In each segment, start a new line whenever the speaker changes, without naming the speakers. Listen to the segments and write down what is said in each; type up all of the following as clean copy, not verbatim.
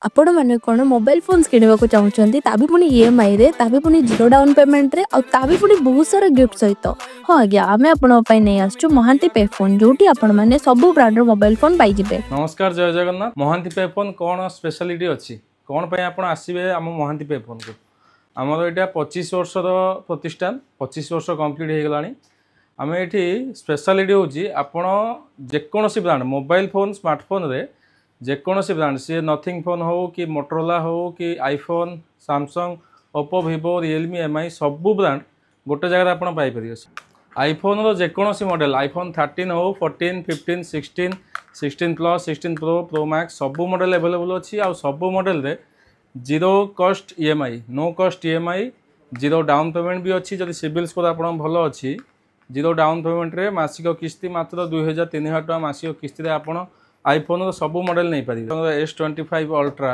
आपण मैंने कौन मोबाइल फोन्स किणवा को चाहते ताभी पुणी ईएमआई रे ताभी पुणी जीरो डाउन पेमेंट रे और ताभी पुणी बहुत सारा गिफ्ट सहित हाँ आज्ञा आम आपण नहीं आसचु महांती पे फोन जोटी आपण मैंने सब ब्रांड मोबाइल फोन पाई जिबे।
नमस्कार जय जगन्नाथ। महांती पे फोन कौन स्पेशलिटी अच्छी कौन पे आपण आसीबे आम महांती पे फोन को आमर एटा 25 वर्ष प्रतिष्ठान 25 वर्ष कंप्लीट हो गलानी। आम ये स्पेशलिटी हूँ आपण जेकोसी ब्रांड मोबाइल फोन स्मार्टफोन रे जेकोसी ब्रांड सी नथिंग फोन हो कि मोटरोला हो कि iPhone Samsung Oppo Vivo Realme Mi सबू ब्रांड गोटे जगह आप पाइपर। आईफोन रो जेकोसी मॉडल आईफोन 13 हो 14 15 16 16 प्लस 16 प्रो प्रो मैक्स सबू मॉडल अवेलेबल अच्छी आ सबू मॉडल रे zero cost EMI no cost EMI zero down payment भी अच्छी। जब सिविल स्कोर आप भल अच्छी जीरो डाउन पेमेंट रे मासिक किस्ती मात्र 2000-3000 टका मासिक किस्ती आप आईफोन सबू मॉडल नहीं पारे। S25 अल्ट्रा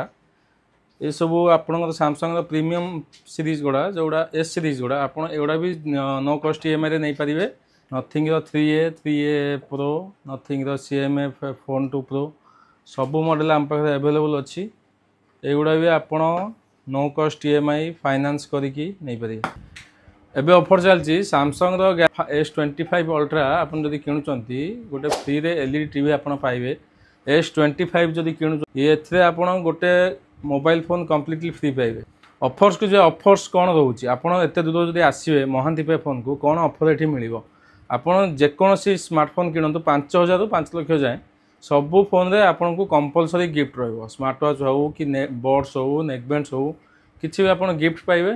ये सब आपंकर सैमसंग प्रीमियम सीरीज गुड़ा जोड़ा एस सीरीज गुड़ा आप एगुड़ा भी नो कॉस्ट ईएमआई नहीं पारे। Nothing 3A pro nothing CMA phone 2 pro सबू मॉडल आम पाखे अवेलेबल अच्छी। एगुड़ा भी आप नो कॉस्ट ईएमआई फाइनान्स करिकी नहीं पारे। एबे ऑफर चलती सैमसंग S25 अल्ट्रा आप किणुंट गोटे फ्री रे एलईडी टीवी आप पाइबे। S25 जदि किणु ये गोटे मोबाइल फोन कम्प्लीटली फ्री पाइबे। ऑफर्स को जो ऑफर्स कौन रोचे आपड़ एत दूर जब आसवे महांती पे फोन को कौन ऑफर ये मिल आपड़ जेकोसी स्मार्टफोन किणु 5000 ରୁ 5 लाख जाए सबू फोन रे आपन को कंपलसरी गिफ्ट रहिबो। स्मार्ट वॉच हो कि बड्स हो नेकबैंड्स हो किसी भी आप गिफ्ट पाइबे।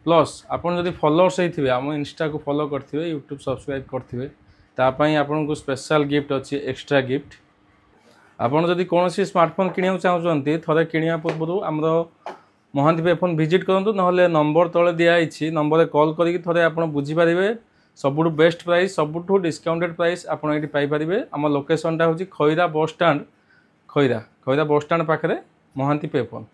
प्लस आपन जदि फॉलोअर्स होइथिबे आम इंस्टा को फॉलो करथिबे यूट्यूब सब्सक्राइब करथिबे तापाई आपन को स्पेशल गिफ्ट अच्छी एक्स्ट्रा गिफ्ट। आपड़ जदि कौन स्मार्टफोन किणा चाहते थे किणा पूर्व आमर महांती पे फोन विजिट करूँ ना नंबर तले दिखाई नंबर कॉल करके आप बुझीपारे सबुठ बेस्ट प्राइस सबुठ डिस्काउंटेड प्राइस आपड़ ये पाइपर। आम लोकेशनटा हूँ खैरा बस स्टाण्ड खैरा बस स्टाण्ड पाखे महांती पे फोन।